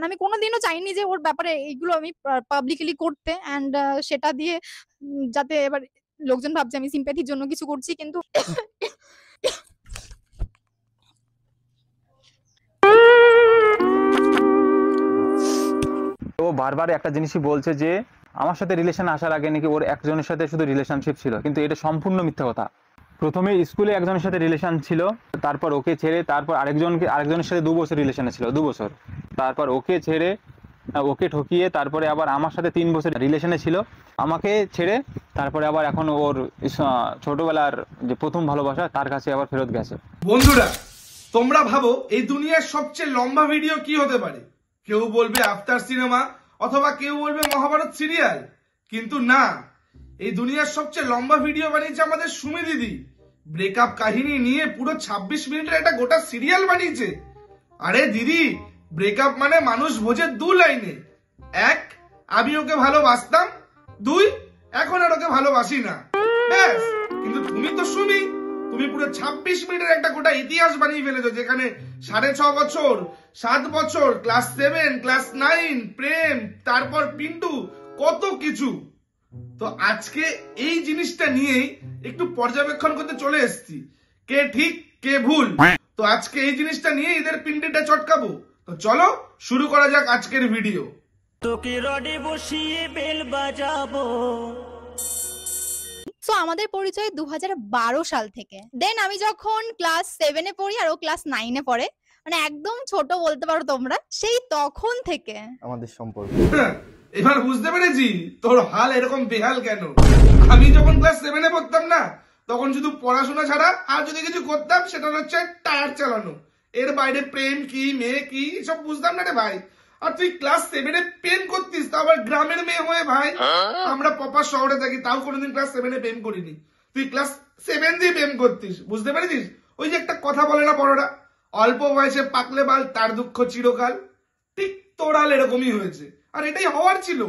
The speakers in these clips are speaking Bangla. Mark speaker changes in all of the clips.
Speaker 1: আর আমি কোনোদিনও চাইনি যে ওর ব্যাপারে এইগুলো আমি পাবলিকলি করতে, অ্যান্ড সেটা দিয়ে যাতে এবার লোকজন ভাবছে আমি সিম্প্যাথির জন্য কিছু করছি, কিন্তু
Speaker 2: ও বারবার একটা জিনিসই বলছে যে আমার সাথে রিলেশন আসার আগে নাকি ওর একজনের সাথে শুধু রিলেশনশিপ ছিল, কিন্তু এটা সম্পূর্ণ মিথ্যা কথা। প্রথমে স্কুলে একজনের সাথে রিলেশন ছিল, তারপর ওকে ছেড়ে তারপর আরেকজনের সাথে 2 বছর রিলেশনে ছিল, 2 বছর, তারপর ওকে ছেড়ে ওকে ঠকিয়ে তারপরে আবার আমার সাথে 3 বছর রিলেশনে ছিল, আমাকে ছেড়ে তারপরে আবার এখন ওর ছোটবেলার যে প্রথম ভালোবাসা তার কাছে আবার ফেরত গেছে।
Speaker 3: বন্ধুরা, তোমরা ভাবো এই দুনিয়ার সবচেয়ে লম্বা ভিডিও কি হতে পারে? কেউ বলবে আফতার সিনেমা, অথবা কেউ বলবে মহাভারত সিরিয়াল, কিন্তু না, এই দুনিয়ার সবচেয়ে লম্বা ভিডিও বানিয়েছে আমাদের সুমি দিদি। ব্রেকআপ কাহিনী নিয়ে পুরো 26 মিনিটের একটা গোটা সিরিয়াল বানিয়েছে। আরে দিদি, ব্রেকআপ মানে মানুষ বোঝে 2 লাইনে। 1, আমি ওকে ভালোবাসতাম, 2, এখন আর ওকে ভালোবাসি না, ব্যাস। কিন্তু তুমি তো সুমি, তুমি পুরো 26 মিনিটের একটা গোটা ইতিহাস বানিয়ে ফেলেছো, যেখানে 6.5 বছর, 7 বছর, ক্লাস 7, ক্লাস 9, প্রেম, তারপর পিন্টু, কত কিছু। তো আজকে এই জিনিসটা নিয়েই একটু পর্যবেক্ষণ করতে চলে এসেছি, কে ঠিক কে ভুল। তো আজকে এই জিনিসটা নিয়ে এদের পিন্ডিটা চটকাবো। তো চলো শুরু করা যাক আজকের ভিডিও।
Speaker 4: তোকে রডে বসিয়ে বেল বাজাবো।
Speaker 1: সো আমাদের পরিচয় 2012 সাল থেকে। দেন আমি যখন ক্লাস 7-এ পড়ি আর ও ক্লাস 9-এ পড়ে, মানে একদম ছোট বলতে পারো তোমরা। সেই তখন থেকে
Speaker 5: আমাদের সম্পর্ক।
Speaker 3: এবার বুঝতে পেরেছি তোর হাল এরকম বেহাল কেন। আমি যখন ক্লাস 7-এ পড়তাম না, তখন শুধু পড়াশোনা ছাড়া আর যদি কিছু করতাম সেটা হচ্ছে টায়ার চালানো। এর বাইরে প্রেম কি, মেয়ে কি, সব বুঝতাম না রে ভাই। আর তুই ক্লাস 7-এ প্রেম করতিস, তা আবার গ্রামের মেয়ে হয়ে ভাই। আমরা পপা শহরে থাকি, তাও কোনোদিন ক্লাস 7-এ প্রেম করিনি। তুই ক্লাস 7 দিয়ে প্রেম করতিস, বুঝতে পেরেছিস? ওই যে একটা কথা বলে না বড়রা, অল্প বয়সে পাকলে বাল তার দুঃখ চিরকাল। ঠিক তোর হাল এরকমই হয়েছে, আর এটাই হওয়ার ছিল।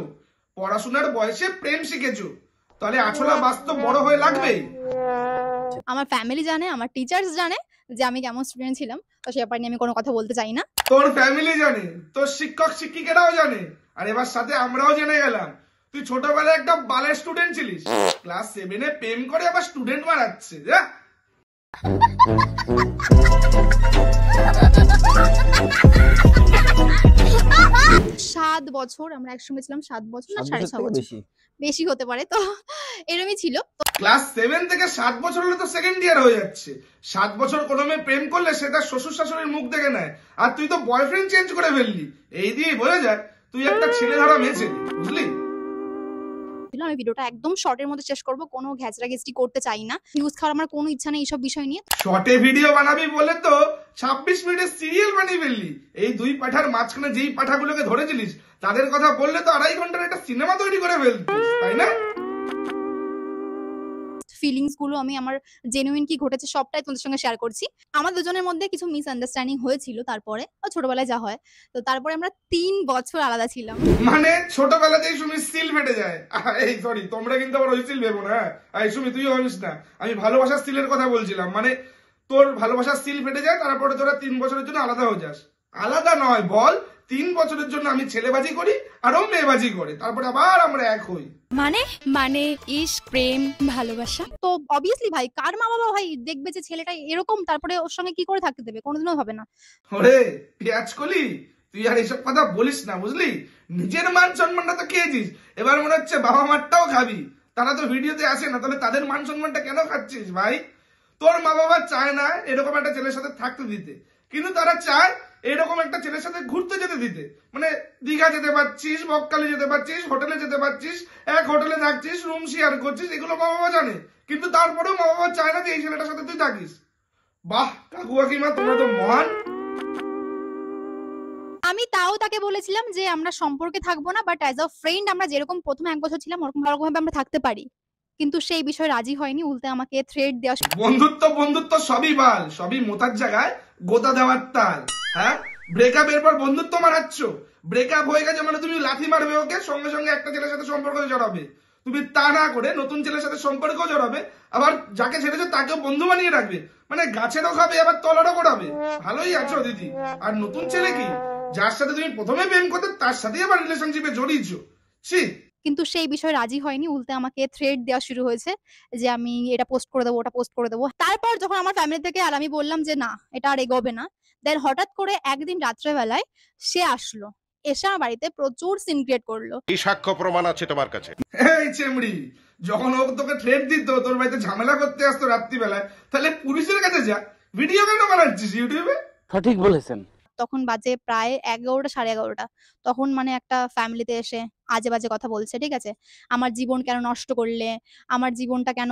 Speaker 3: পড়াশোনার বয়সে প্রেম শিখেছো, তাহলে আছলা বাস্তব বড় হয়ে লাগবে।
Speaker 1: আমার ফ্যামিলি জানে, আমার টিচার্স জানে যে আমি কেমন স্টুডেন্ট ছিলাম, তো সে ব্যাপারে নিয়ে আমি কোনো কথা বলতে চাই না।
Speaker 3: তোর ফ্যামিলি জানে, তোর শিক্ষক শিক্ষিকারাও জানে, আর এবার সাথে আমরাও জেনে গেলাম তুই ছোটবেলায় একটা বালের স্টুডেন্ট ছিলিস। ক্লাস 7-এ প্রেম করে আবার স্টুডেন্ট বানাচ্ছে।
Speaker 1: 7 বছর আমরা একসঙ্গে ছিলাম, 7 বছর না 6.5 বছর, বেশি হতে পারে। তো এরকমই ছিল।
Speaker 3: ক্লাস 7 থেকে 7 বছর হলে তো সেকেন্ড ইয়ার হয়ে যাচ্ছে। 7 বছর কোনো মেয়ে প্রেম করলে সেটা শ্বশুর শাশুড়ির মুখ দেখে নেয়, আর তুই তো বয়ফ্রেন্ড চেঞ্জ করে ফেললি। এই দিয়ে বোঝা যায় তুই একটা ছেলে ধরা মেয়ে ছিলি, বুঝলি?
Speaker 1: আমি ভিডিওটা একদম শর্টের মধ্যে শেষ করব, কোনো ঘ্যাচড়াঘেচড়ি করতে চাই না। নিউজ খাওয়ার আমার কোনো ইচ্ছা নেই এইসব বিষয় নিয়ে।
Speaker 3: শর্টে ভিডিও বানাবি বলে তো 26 মিনিটের সিরিয়াল বানিয়ে ফেললি। এই 2 পাঠার মাঝখানে যেই পাঠাগুলোকে ধরেছিলিস তাদের কথা বললে তো 2.5 ঘন্টার একটা সিনেমা তৈরি করে ফেলতিস, তাই না?
Speaker 1: ফিলিংস গুলো আমি আমার জেনুইন কি ঘটেছে সবটাই তোমাদের সঙ্গে শেয়ার করছি। আমার দুজনের মধ্যে কিছু মিসআন্ডারস্ট্যান্ডিং হয়েছিল, তারপরে ছোটবেলায় যা হয়, তো তারপরে আমরা 3 বছর আলাদা ছিলাম।
Speaker 3: মানে ছোটবেলাতেই সুমি সিল ফেটে যায়। এই সরি, তোমরা কিন্তু আবার ওই সিল ভেবো না। এই সুমি তুইও ভাবিস না, আমি ভালোবাসার সিলের কথা বলছিলাম। মানে তোর ভালোবাসার সিল ফেটে যায়, তারপরে তোরা 3 বছরের জন্য আলাদা হয়ে যাস। আলাদা নয়, বল 3 বছরের জন্য আমি ছেলেবাজি করি আর ও মেয়েবাজি করে, তারপরে আবার আমরা এক হই।
Speaker 1: মানে ইশক, প্রেম, ভালোবাসা। তো অবভিয়াসলি ভাই, কার মা বাবা ভাই দেখবে যে ছেলেটা এরকম, তারপরে ওর সঙ্গে কি করে থাকতে দেবে? কোনোদিনও হবে না।
Speaker 3: ওরে পেঁয়াজ কলি, তুই আর এইসব কথা বলিস না, বুঝলি? নিজের মান সম্মানটা তো খেয়েছিস, এবার মনে হচ্ছে বাবা মারটাও খাবি। তারা তো ভিডিওতে আসে না, তাহলে তাদের মান সম্মানটা কেন খাচ্ছিস ভাই? তোর মা বাবা চায় না এরকম একটা ছেলের সাথে থাকতে দিতে, কিন্তু তারা চায় এরকম একটা ছেলের সাথে ঘুরতে যেতে দিতে। মানে দীঘা যেতে পারছিস, বকখালি যেতে পারছিস, হোটেলে যেতে পারছিস, এক হোটেলে থাকছিস, রুম শেয়ার করছিস, এগুলো মা বাবা জানে, কিন্তু তারপরেও মা বাবা চায় না যে এই ছেলেটার সাথে তুই থাকিস। বাহ কাকু কাকিমা, তোমরা তো মহান।
Speaker 1: আমি তাও তাকে বলেছিলাম যে আমরা সম্পর্কে থাকবো না, বাট অ্যাজ আ ফ্রেন্ড আমরা যেরকম প্রথমে 1 বছর ছিলাম ওরকম ভাবে আমরা থাকতে পারি। কিন্তু সেই বিষয়ে রাজি হয়নি, উল্টে আমাকে থ্রেট দেওয়া।
Speaker 3: বন্ধুত্ব সবই বাল, সবই মোতার জায়গায় গোতা দেওয়ার তাল। হ্যাঁ, ব্রেকআপ এর পর বন্ধুত্ব মারাচ্ছ। ব্রেকআপ হয়ে গেছে মানে তুমি লাথি মারবে ওকে, সঙ্গে সঙ্গে একটা ছেলের সাথে সম্পর্ক জড়াবে। তুমি তা না করে নতুন ছেলের সাথে সম্পর্ক জড়াবে, আবার যাকে ছেড়েছো তাকেও বন্ধু বানিয়ে রাখবে। মানে গাছেরও খাবে আবার তলারও করাবে। ভালোই আছো দিদি। আর নতুন ছেলে কি যার সাথে তুমি প্রথমে প্রেম করতে তার সাথেই আবার রিলেশনশিপে জড়িয়েছো। ছি।
Speaker 1: কিন্তু সেই বিষয়ে রাজি হয়নি, উল্টে আমাকে থ্রেট দেওয়া শুরু হয়েছে যে আমি এটা পোস্ট করে দেবো, ওটা পোস্ট করে দেবো। তারপর যখন আমার ফ্যামিলি থেকে আর আমি বললাম যে না এটা আর এগোবে না, দেন হঠাৎ করে একদিন রাত্রেবেলায় সে আসলো, এসে আমার বাড়িতে প্রচুর সিন ক্রিয়েট করলো।
Speaker 5: এই সাক্ষ্য প্রমাণ আছে তোমার কাছে?
Speaker 3: এই চেমড়ি, যখন ও তোকে থ্রেট দিত, তোর বাড়িতে ঝামেলা করতে আসতো রাত্রিবেলায়, তাহলে পুলিশের কাছে যা, ভিডিও কেন বানাচ্ছিস ইউটিউবে?
Speaker 6: সঠিক বলেছেন।
Speaker 1: তখন বাজে প্রায় 11টা 11:30। তখন মানে একটা ফ্যামিলিতে এসে আজে বাজে কথা বলছে, ঠিক আছে? আমার জীবন কেন নষ্ট করলে, আমার জীবনটা কেন,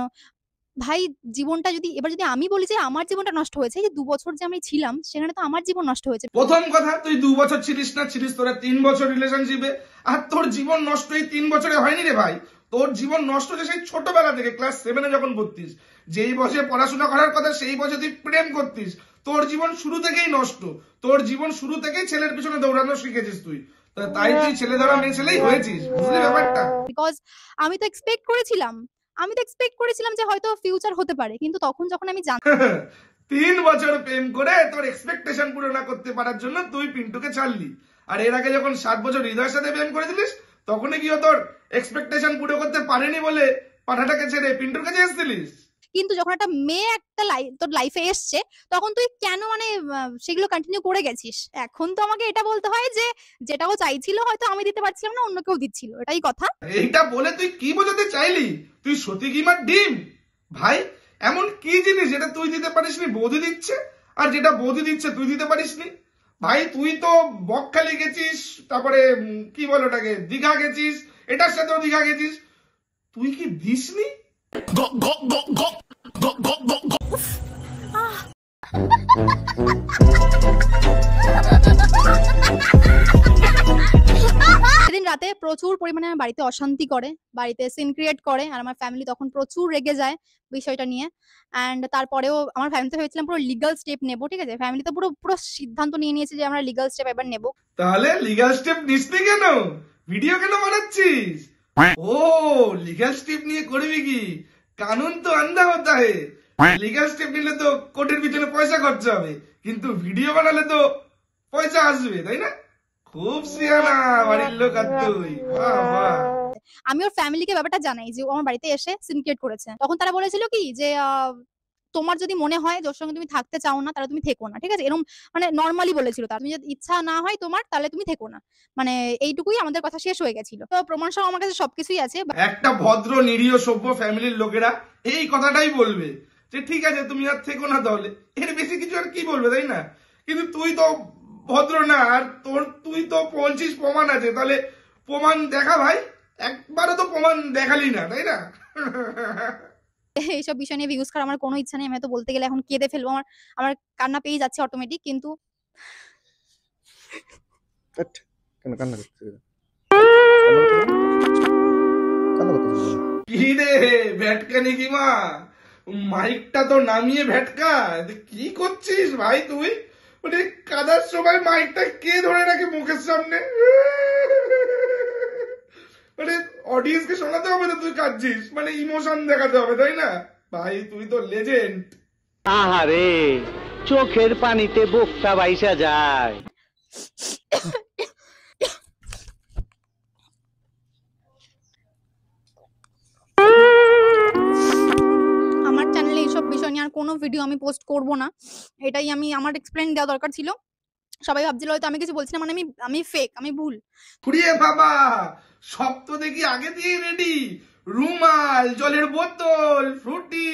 Speaker 1: ভাই জীবনটা যদি এবার যদি আমি বলি যে আমার জীবনটা নষ্ট হয়েছে, এই যে 2 বছর যে আমি ছিলাম সেখানে তো আমার জীবন নষ্ট হয়েছে।
Speaker 3: প্রথম কথা, তুই 2 বছর ছিলিস না, ছিলিস তোরা 3 বছর রিলেশনশিপে। আর তোর জীবন নষ্ট এই 3 বছরে হয়নি রে ভাই। তোর জীবন নষ্ট হয়েছে সেই ছোটবেলা থেকে, ক্লাস 7 যখন পড়তিস, যেই বয়সে পড়াশোনা করার কথা সেই বয়সে তুই প্রেম করতিস। তোর জীবন শুরু থেকেই নষ্ট। তোর জীবন শুরু থেকেই ছেলের পিছনে দৌড়ানো শিখেছিস তুই। তাই তুই ছেলে ধরা মেয়ে ছেলেই হয়েছিস, বুঝলি ব্যাপারটা?
Speaker 1: বিকজ আমি তো এক্সপেক্ট করেছিলাম যে হয়তো ফিউচার হতে পারে, কিন্তু তখন যখন আমি
Speaker 3: 3 বছর প্রেম করে তোর এক্সপেকটেশন পুরো না করতে পারার জন্য তুই পিন্টুকে ছাড়লি। আর এর আগে যখন 7 বছর হৃদয়ের সাথে প্রেম করেছিলিস, তখনই কি তোর এক্সপেকটেশন পুরো করতে পারেনি বলে পাঠাটাকে ছেড়ে পিন্টুর কাছে এসেছিলিস?
Speaker 1: কিন্তু যখন একটা মেয়ে একটা তোর লাইফে এসছে, তখন তুই কেন মানে সেগুলো কন্টিনিউ করে গেছিস? এখন তো আমাকে এটা বলতে হয় যে যেটা ও চাইছিল হয়তো আমি দিতে পারছিলাম না, অন্য কেউ দিচ্ছিল, এটাই কথা।
Speaker 3: এইটা বলে তুই কি বোঝাতে চাইলি? তুই সতী কিমার ডিম ভাই? এমন কি জিনিস যেটা তুই দিতে পারিসনি বৌদি দিচ্ছে, আর যেটা বৌদি দিচ্ছে তুই দিতে পারিসনি? ভাই তুই তো বকখালি গেছিস, তারপরে কি বলো ওটাকে, দীঘা গেছিস, এটার সাথেও দীঘা গেছিস, তুই কি দিসনি?
Speaker 1: সেদিন রাতে প্রচুর পরিমাণে আমার বাড়িতে অশান্তি করে, বাড়িতে সিন ক্রিয়েট করে, আর আমার ফ্যামিলি তখন প্রচুর রেগে যায় বিষয়টা নিয়ে। অ্যান্ড তারপরেও আমার ফ্যামিলিতে ভেবেছিলাম পুরো লিগাল স্টেপ নেবো, ঠিক আছে? ফ্যামিলি তো পুরো পুরো সিদ্ধান্ত নিয়ে নিয়েছে যে আমরা লিগাল স্টেপ এবার নেবো।
Speaker 3: তাহলে লিগাল স্টেপ নিসনি কেন? ভিডিও কেন বানাচ্ছিস? ও লিগাল স্টেপ নিয়ে করবি কি? কানুন তো আন্ধা হতা হে। লিগাল স্টেপ নিলে তো কোর্টের পিছনে পয়সা খরচ হবে, কিন্তু ভিডিও বানালে তো পয়সা আসবে, তাই না? খুব সিয়ানা বাড়ির লোক। আর তুই বাহ বাহ।
Speaker 1: আমি ওর ফ্যামিলিকে ব্যাপারটা জানাই যে ও আমার বাড়িতে এসে সিন ক্রিয়েট করেছে। তখন তারা বলেছিল কি যে তোমার যদি মনে হয় যে ওর সঙ্গে তুমি থাকতে চাও না, তাহলে তুমি থেকো না, ঠিক আছে? এরকম মানে নর্মালি বলেছিল। তার তুমি যদি ইচ্ছা না হয় তোমার, তাহলে তুমি থেকো না, মানে এইটুকুই আমাদের কথা শেষ হয়ে গেছিল। তো প্রমাণ সহ আমার কাছে সবকিছুই আছে।
Speaker 3: একটা ভদ্র নিরীহ সভ্য ফ্যামিলির লোকেরা এই কথাটাই বলবে যে ঠিক আছে তুমি আর থেকো না, তাহলে এর বেশি কিছু আর কি বলবে, তাই না? কিন্তু তুই তো ভদ্র না, আর তুই তো বলছিস প্রমাণ আছে, তাহলে প্রমাণ দেখা ভাই। একবারও তো প্রমাণ দেখালি না, তাই না?
Speaker 1: এইসব বিষয় নিয়ে ভিউজ করার আমার কোনো ইচ্ছা নেই। আমি তো বলতে গেলে এখন কেঁদে ফেলবো, আমার কান্না পেয়ে যাচ্ছে অটোমেটিক। কিন্তু
Speaker 7: কেন কান্না করছিস?
Speaker 3: কি রে ভেটকানি কি মা, মাইকটা তো নামিয়ে ভেটকা, কি করছিস ভাই তুই? মানে কাদার সময় মাইকটা কে ধরে রাখে মুখের সামনে? মানে অডিয়েন্সকে শোনাতে হবে না তুই কাঁদছিস, মানে ইমোশন দেখাতে হবে, তাই না? ভাই তুই তো লেজেন্ড।
Speaker 6: আহারে, চোখের পানিতে বুকটা বাইসা যায়।
Speaker 1: আমার চ্যানেলে এইসব বিষয় নিয়ে আর কোনো ভিডিও আমি পোস্ট করব না, এটাই আমার এক্সপ্লেইন দেওয়া দরকার ছিল। সবাই ভাবছিল হয়তো আমি কিছু বলছি না, মানে আমি ফেক, আমি ভুল।
Speaker 3: খুঁড়িয়ে বাবা সব তো দেখি আগে দিয়ে রেডি, রুমাল, জলের বোতল, ফ্রুটি।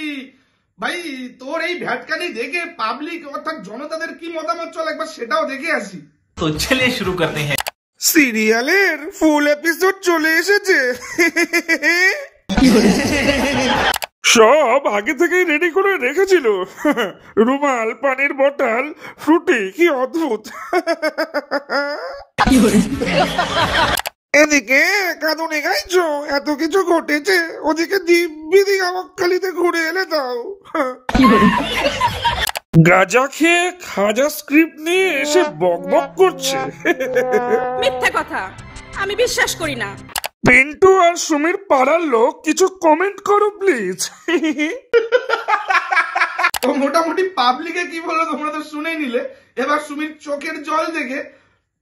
Speaker 3: ভাই তোর এই ভ্যাটকানি দেখে পাবলিক অর্থাৎ জনতাদের কি মতামত চলে একবার সেটাও দেখে আসি।
Speaker 8: তো চলিয়ে শুরু করতে হ্যাঁ।
Speaker 3: সিরিয়ালের ফুল এপিসোড চলে এসেছে। সব আগে থেকেই রেডি করে রেখেছিল, রুমাল, পানির বোতল, ফ্রুটি, কি অদ্ভুত। এদিকে কাঁদুনি গাইছো, এত কিছু ঘটেছে, ওদিকে দিব্যি দিঘামকালিতে ঘুরে এলে দাও। গাঁজা খেয়ে খাজা স্ক্রিপ্ট নিয়ে এসে বকবক করছে।
Speaker 9: মিথ্যে কথা, আমি বিশ্বাস করি না।
Speaker 3: পিন্টু আর সুমির পাড়ার লোক কিছু কমেন্ট করো প্লিজ। তো মোটামুটি পাবলিকে কি বললো তোমরা তো শুনেই নিলে। এবার সুমির চোখের জল দেখে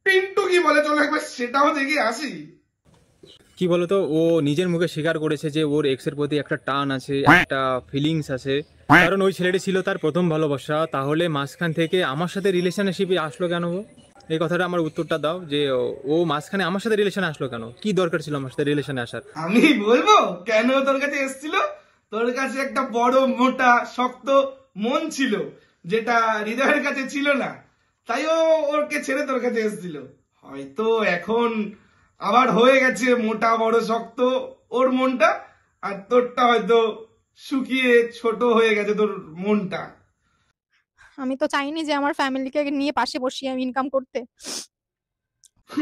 Speaker 3: পিন্টু কি বলে চলো একবার সেটাও দেখে আসি।
Speaker 2: কি বলতো, ও নিজের মুখে স্বীকার করেছে যে ওর এক্স এর প্রতি একটা টান আছে, একটা ফিলিংস আছে, কারণ ওই ছেলেটি ছিল তার প্রথম ভালোবাসা। তাহলে মাঝখান থেকে আমার সাথে রিলেশনশিপে আসলো কেন ও? এই কথাটা আমার উত্তরটা দাও, যে ও মাঝখানে আমার সাথে রিলেশনে আসলো কেন? কি দরকার ছিল আমার সাথে রিলেশনে আসার?
Speaker 3: আমি বলবো কেন তোর কাছে এসেছিল? তোর কাছে একটা বড় মোটা শক্ত মন ছিল, যেটা হৃদয়ের কাছে ছিল না, তাই ও ওরকে ছেড়ে তোর কাছে এসেছিল। হয়তো এখন আবার হয়ে গেছে মোটা বড় শক্ত ওর মনটা, আর তোরটা হয়তো শুকিয়ে ছোট হয়ে গেছে তোর মনটা।
Speaker 1: আমি তো চাইনি যে আমার ফ্যামিলিকে নিয়ে পাশে বসিয়ে আমি ইনকাম করতে।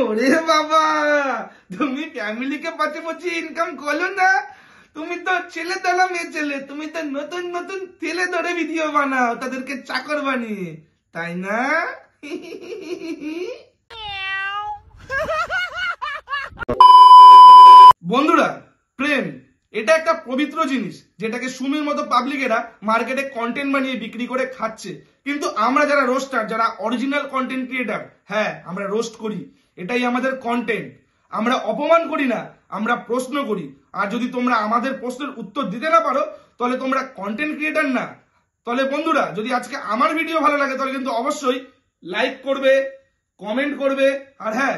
Speaker 3: ওরে বাবা, তুমি ফ্যামিলিকে পাশে বসিয়ে ইনকাম করো না? তুমি তো ছেলে দালা মেয়ে ছেলে, তুমি তো নতুন নতুন তেলে ধরে ভিডিও বানাও তাদেরকে চাকর বানিয়ে, তাই না? বন্ধুরা, প্রেম এটা একটা পবিত্র জিনিস, যেটাকে সুমির মতো পাবলিকেরা মার্কেটে কন্টেন্ট বানিয়ে বিক্রি করে খাচ্ছে। কিন্তু আমরা যারা রোস্টার, যারা অরিজিনাল কন্টেন্ট ক্রিয়েটার, হ্যাঁ আমরা রোস্ট করি, এটাই আমাদের কন্টেন্ট। আমরা অপমান করি না, আমরা প্রশ্ন করি। আর যদি তোমরা আমাদের প্রশ্নের উত্তর দিতে না পারো, তাহলে তোমরা কন্টেন্ট ক্রিয়েটার না। তাহলে বন্ধুরা, যদি আজকে আমার ভিডিও ভালো লাগে তাহলে কিন্তু অবশ্যই লাইক করবে, কমেন্ট করবে, আর হ্যাঁ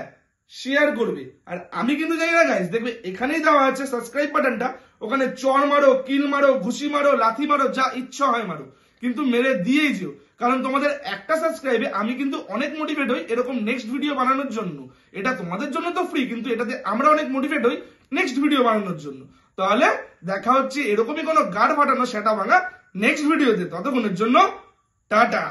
Speaker 3: শেয়ার করবে। আর আমি কিন্তু জানি না গাইস, দেখবে এখানেই দেওয়া আছে সাবস্ক্রাইব বাটনটা, ওখানে চর মারো, কিল মারো, ঘুষি মারো, লাথি মারো, যা ইচ্ছা হয় মারো, কিন্তু মেরে দিয়েই যেও। কারণ তোমাদের একটা সাবস্ক্রাইবে আমি কিন্তু অনেক মোটিভেট হই এরকম নেক্সট ভিডিও বানানোর জন্য। এটা তোমাদের জন্য তো ফ্রি, কিন্তু এটাতে আমরা অনেক মোটিভেট হই নেক্সট ভিডিও বানানোর জন্য। তাহলে দেখা হচ্ছে এরকমই কোনো গাড় ফাটানো সেটা ভাঙা নেক্সট ভিডিওতে। ততক্ষণের জন্য টাটা।